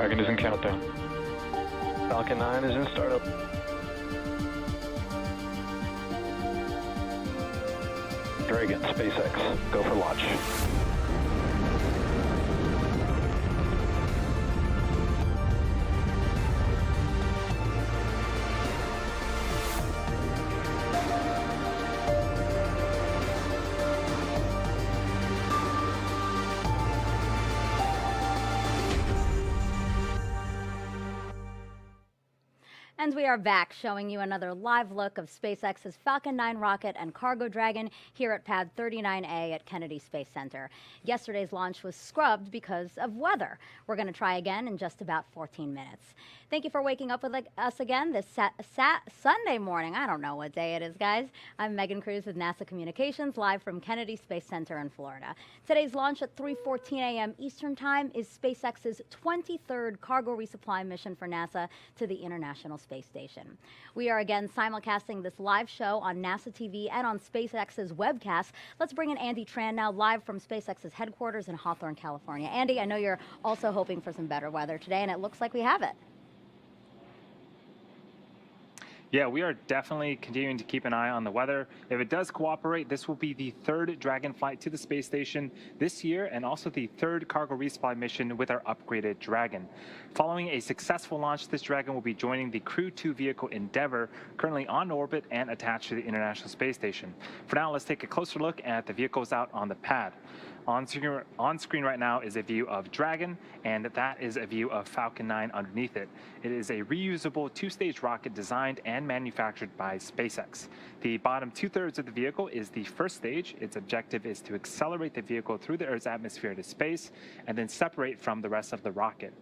Dragon is in countdown. Falcon 9 is in startup. Dragon, SpaceX, go for launch. And we are back, showing you another live look of SpaceX's Falcon 9 rocket and cargo Dragon here at Pad 39A at Kennedy Space Center. Yesterday's launch was scrubbed because of weather. We're going to try again in just about 14 minutes. Thank you for waking up with us again this Sunday morning. I don't know what day it is, guys. I'm Megan Cruz with NASA Communications, live from Kennedy Space Center in Florida. Today's launch at 3:14 a.m. Eastern Time is SpaceX's 23rd cargo resupply mission for NASA to the International Space Station. We are again simulcasting this live show on NASA TV and on SpaceX's webcast. Let's bring in Andy Tran now, live from SpaceX's headquarters in Hawthorne, California. Andy, I know you're also hoping for some better weather today, and it looks like we have it. Yeah, we are definitely continuing to keep an eye on the weather. If it does cooperate, this will be the third Dragon flight to the space station this year, and also the third cargo resupply mission with our upgraded Dragon. Following a successful launch, this Dragon will be joining the Crew 2 vehicle Endeavour, currently on orbit and attached to the International Space Station. For now, let's take a closer look at the vehicles out on the pad. On screen right now is a view of Dragon, and that is a view of Falcon 9 underneath it. It is a reusable two-stage rocket designed and manufactured by SpaceX. The bottom two-thirds of the vehicle is the first stage. Its objective is to accelerate the vehicle through the Earth's atmosphere to space and then separate from the rest of the rocket.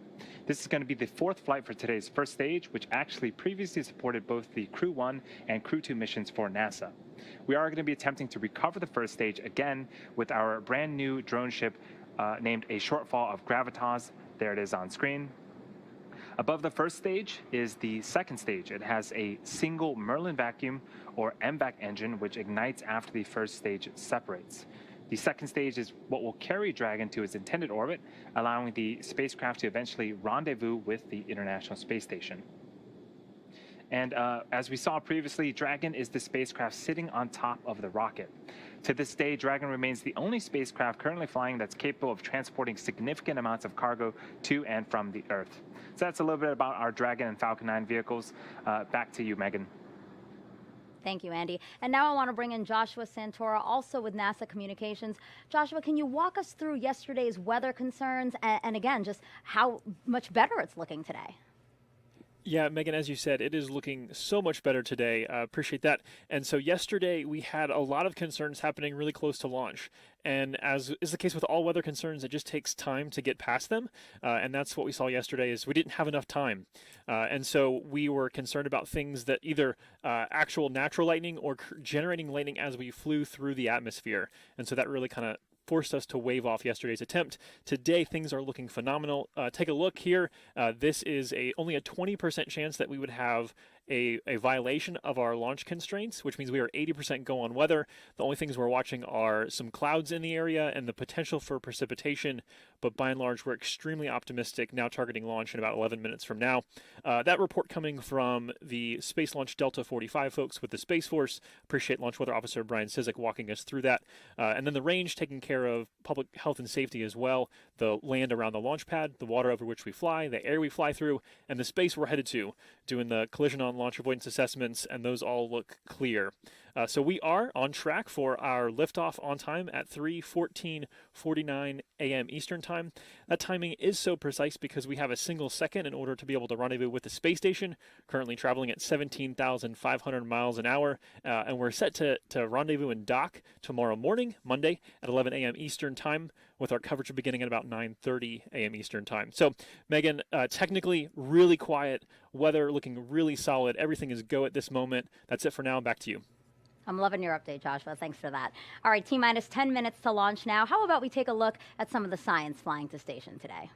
This is going to be the fourth flight for today's first stage, which actually previously supported both the Crew 1 and Crew 2 missions for NASA. We are going to be attempting to recover the first stage again with our brand new drone ship named a Shortfall of Gravitas. There it is on screen. Above the first stage is the second stage. It has a single Merlin vacuum or MVAC engine, which ignites after the first stage separates. The second stage is what will carry Dragon to its intended orbit, allowing the spacecraft to eventually rendezvous with the International Space Station. And as we saw previously, Dragon is the spacecraft sitting on top of the rocket. To this day, Dragon remains the only spacecraft currently flying that's capable of transporting significant amounts of cargo to and from the Earth. So that's a little bit about our Dragon and Falcon 9 vehicles. Back to you, Megan. Thank you, Andy. And now I want to bring in Joshua Santora, also with NASA Communications. Joshua, can you walk us through yesterday's weather concerns and again, just how much better it's looking today? Yeah, Megan, as you said, it is looking so much better today. Appreciate that. And so yesterday we had a lot of concerns happening really close to launch. And as is the case with all weather concerns, it just takes time to get past them. And that's what we saw yesterday is we didn't have enough time. And so we were concerned about things that either actual natural lightning or generating lightning as we flew through the atmosphere. And so that really kind of forced us to wave off yesterday's attempt. Today, things are looking phenomenal. Take a look here. This is only a 20% chance that we would have a violation of our launch constraints, which means we are 80% go on weather. The only things we're watching are some clouds in the area and the potential for precipitation, but by and large, we're extremely optimistic, now targeting launch in about 11 minutes from now. That report coming from the Space Launch Delta 45 folks with the Space Force. Appreciate Launch Weather Officer Brian Cizik walking us through that. And then the range taking care of public health and safety as well, the land around the launch pad, the water over which we fly, the air we fly through, and the space we're headed to, doing the collision on launch avoidance assessments, and those all look clear. So we are on track for our liftoff on time at 3:14:49 a.m. Eastern Time. That timing is so precise because we have a single second in order to be able to rendezvous with the space station, currently traveling at 17,500 miles an hour, and we're set to rendezvous and dock tomorrow morning, Monday, at 11 a.m. Eastern Time, with our coverage beginning at about 9:30 a.m. Eastern Time. So, Megan, technically really quiet, weather looking really solid. Everything is go at this moment. That's it for now. Back to you. I'm loving your update, Joshua. Thanks for that. All right, T-minus 10 minutes to launch now. How about we take a look at some of the science flying to station today?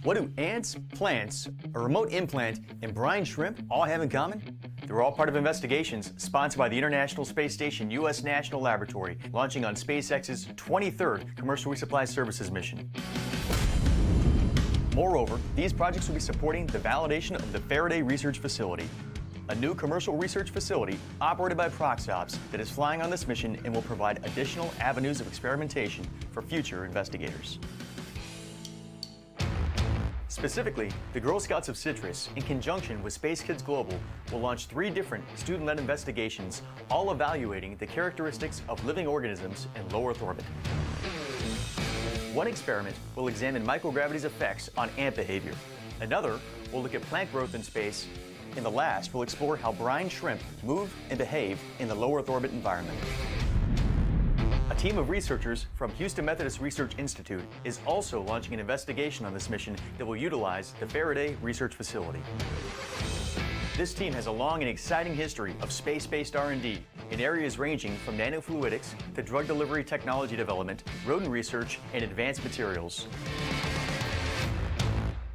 What do ants, plants, a remote implant, and brine shrimp all have in common? They're all part of investigations sponsored by the International Space Station U.S. National Laboratory, launching on SpaceX's 23rd Commercial Resupply Services mission. Moreover, these projects will be supporting the validation of the Faraday Research Facility, a new commercial research facility operated by Proxops that is flying on this mission and will provide additional avenues of experimentation for future investigators. Specifically, the Girl Scouts of Citrus, in conjunction with Space Kids Global, will launch 3 different student-led investigations, all evaluating the characteristics of living organisms in low Earth orbit. One experiment will examine microgravity's effects on ant behavior. Another will look at plant growth in space, and the last will explore how brine shrimp move and behave in the low Earth orbit environment. A team of researchers from Houston Methodist Research Institute is also launching an investigation on this mission that will utilize the Faraday Research Facility. This team has a long and exciting history of space-based R&D in areas ranging from nanofluidics to drug delivery technology development, rodent research, and advanced materials.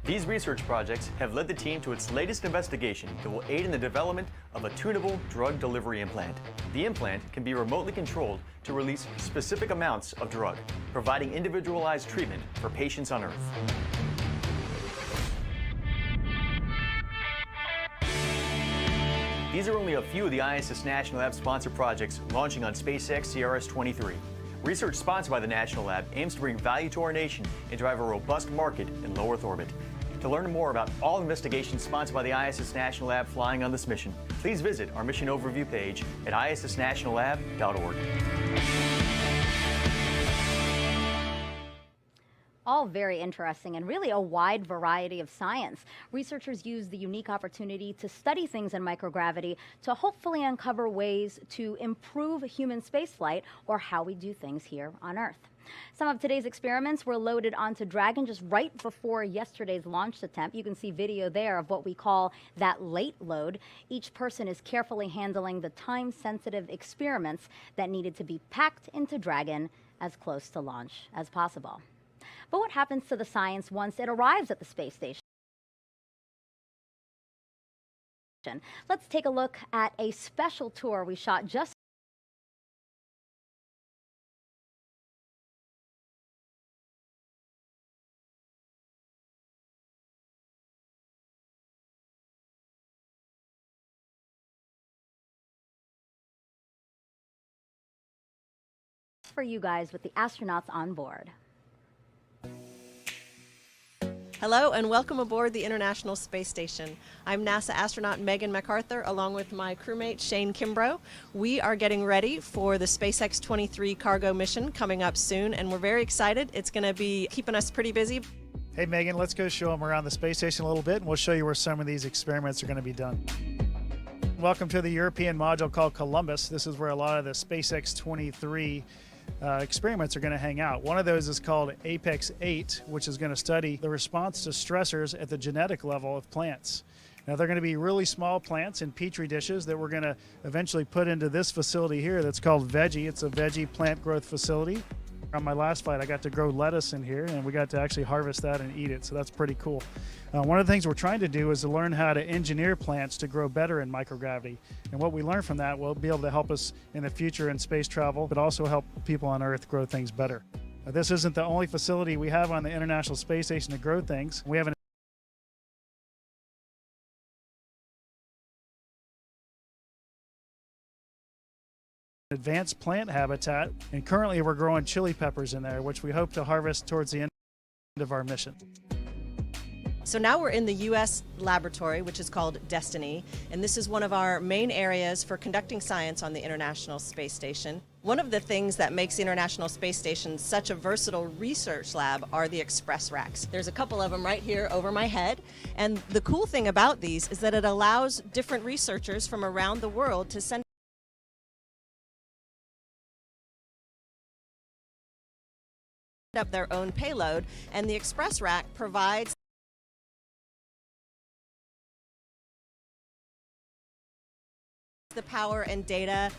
These research projects have led the team to its latest investigation that will aid in the development of a tunable drug delivery implant. The implant can be remotely controlled to release specific amounts of drug, providing individualized treatment for patients on Earth. These are only a few of the ISS National Lab sponsored projects launching on SpaceX CRS-23. Research sponsored by the National Lab aims to bring value to our nation and drive a robust market in low Earth orbit. To learn more about all investigations sponsored by the ISS National Lab flying on this mission, please visit our mission overview page at issnationallab.org. All very interesting and really a wide variety of science. Researchers use the unique opportunity to study things in microgravity to hopefully uncover ways to improve human spaceflight or how we do things here on Earth. Some of today's experiments were loaded onto Dragon just right before yesterday's launch attempt. You can see video there of what we call that late load. Each person is carefully handling the time-sensitive experiments that needed to be packed into Dragon as close to launch as possible. But what happens to the science once it arrives at the space station? Let's take a look at a special tour we shot just for you guys with the astronauts on board. Hello and welcome aboard the International Space Station. I'm NASA astronaut Megan MacArthur along with my crewmate Shane Kimbrough. We are getting ready for the SpaceX 23 cargo mission coming up soon, and we're very excited. It's going to be keeping us pretty busy. Hey Megan, let's go show them around the space station a little bit and we'll show you where some of these experiments are going to be done. Welcome to the European module called Columbus. This is where a lot of the SpaceX 23 experiments are going to hang out. One of those is called Apex 8, which is going to study the response to stressors at the genetic level of plants. Now they're going to be really small plants in petri dishes that we're going to eventually put into this facility here that's called Veggie. It's a veggie plant growth facility. On my last flight I got to grow lettuce in here and we got to actually harvest that and eat it, so that's pretty cool. One of the things we're trying to do is to learn how to engineer plants to grow better in microgravity, and what we learn from that will be able to help us in the future in space travel, but also help people on Earth grow things better. This isn't the only facility we have on the International Space Station to grow things. We have an advanced plant habitat, and currently we're growing chili peppers in there, which we hope to harvest towards the end of our mission. So now we're in the U.S. laboratory, which is called Destiny, and this is one of our main areas for conducting science on the International Space Station. One of the things that makes the International Space Station such a versatile research lab are the express racks. There's a couple of them right here over my head, and the cool thing about these is that it allows different researchers from around the world to send up their own payload, and the express rack provides the power and data,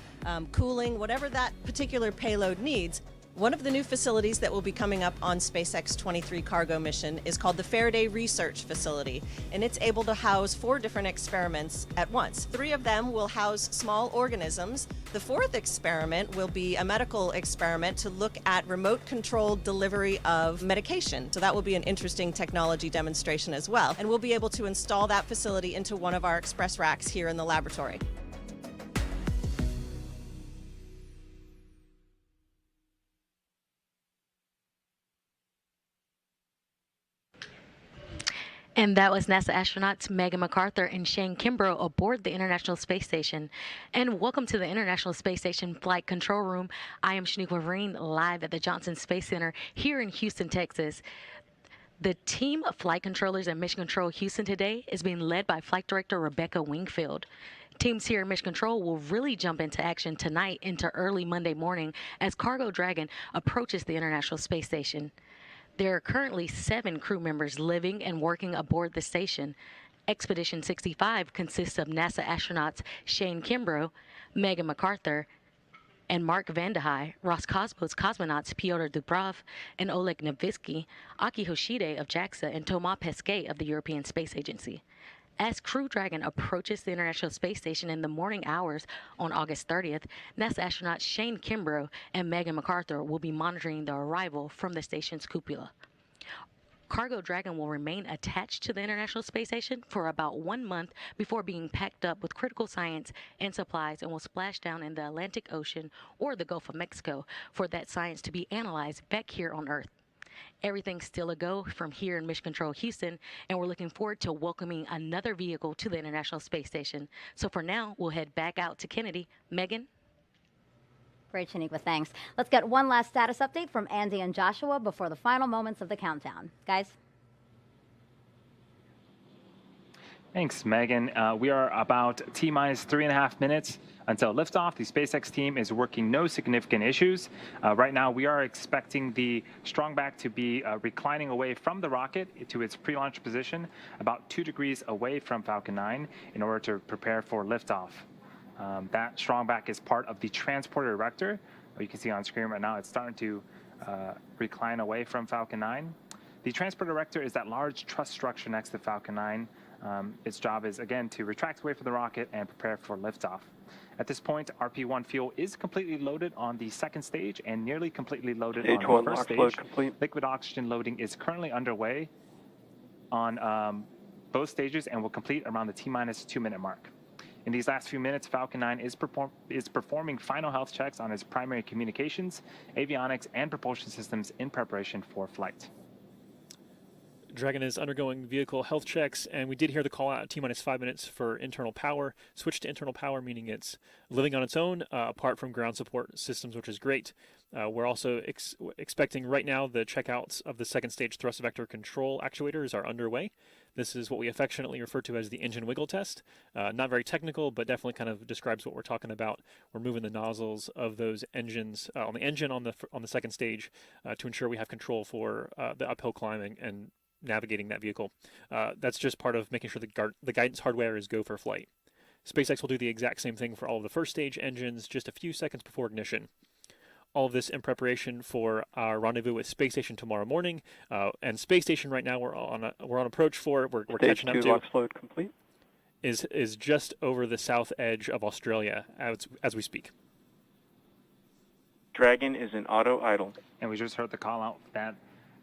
cooling, whatever that particular payload needs. One of the new facilities that will be coming up on SpaceX 23 cargo mission is called the Faraday Research Facility, and it's able to house 4 different experiments at once. 3 of them will house small organisms. The 4th experiment will be a medical experiment to look at remote-controlled delivery of medication. So that will be an interesting technology demonstration as well, and we'll be able to install that facility into one of our express racks here in the laboratory. And that was NASA astronauts Megan McArthur and Shane Kimbrough aboard the International Space Station. And welcome to the International Space Station Flight Control Room. I am Shaniqua Vereen, live at the Johnson Space Center here in Houston, Texas. The team of flight controllers at Mission Control Houston today is being led by Flight Director Rebecca Wingfield. Teams here at Mission Control will really jump into action tonight into early Monday morning as Cargo Dragon approaches the International Space Station. There are currently 7 crew members living and working aboard the station. Expedition 65 consists of NASA astronauts Shane Kimbrough, Megan McArthur, and Mark Vandehei, Roscosmos cosmonauts Pyotr Dubrov and Oleg Novitsky, Aki Hoshide of JAXA, and Thomas Pesquet of the European Space Agency. As Crew Dragon approaches the International Space Station in the morning hours on August 30th, NASA astronauts Shane Kimbrough and Megan McArthur will be monitoring the arrival from the station's cupola. Cargo Dragon will remain attached to the International Space Station for about 1 month before being packed up with critical science and supplies and will splash down in the Atlantic Ocean or the Gulf of Mexico for that science to be analyzed back here on Earth. Everything's still a go from here in Mission Control Houston, and we're looking forward to welcoming another vehicle to the International Space Station. So for now, we'll head back out to Kennedy. Megan? Great, Shaniqua, thanks. Let's get one last status update from Andy and Joshua before the final moments of the countdown. Guys? Thanks, Megan. We are about T-minus 3.5 minutes until liftoff. The SpaceX team is working no significant issues. Right now, we are expecting the strongback to be reclining away from the rocket to its pre-launch position, about 2 degrees away from Falcon 9 in order to prepare for liftoff. That strongback is part of the transporter erector. You can see on screen right now, it's starting to recline away from Falcon 9. The transporter erector is that large truss structure next to Falcon 9. Its job is, again, to retract away from the rocket and prepare for liftoff. At this point, RP-1 fuel is completely loaded on the 2nd stage and nearly completely loaded on the 1st stage. Liquid oxygen loading is currently underway on both stages and will complete around the T-minus 2-minute mark. In these last few minutes, Falcon 9 is performing final health checks on its primary communications, avionics, and propulsion systems in preparation for flight. Dragon is undergoing vehicle health checks, and we did hear the call out at T-minus 5 minutes for internal power. Switch to internal power, meaning it's living on its own, apart from ground support systems, which is great. We're also expecting right now the checkouts of the 2nd stage thrust vector control actuators are underway. This is what we affectionately refer to as the engine wiggle test. Not very technical, but definitely kind of describes what we're talking about. We're moving the nozzles of those engines on the engine on the 2nd stage to ensure we have control for the uphill climbing and navigating that vehicle. That's just part of making sure the guidance hardware is go for flight. SpaceX will do the exact same thing for all of the 1st stage engines just a few seconds before ignition. All of this in preparation for our rendezvous with Space Station tomorrow morning. And Space Station right now we're on approach for. We're catching up to. Launch load complete. Is just over the south edge of Australia as we speak. Dragon is in auto idle. And we just heard the call out that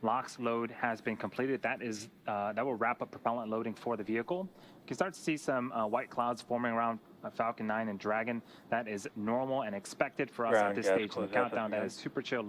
LOX load has been completed. That will wrap up propellant loading for the vehicle. You can start to see some white clouds forming around Falcon 9 and Dragon. That is normal and expected for us at this stage in the countdown. That is super chill.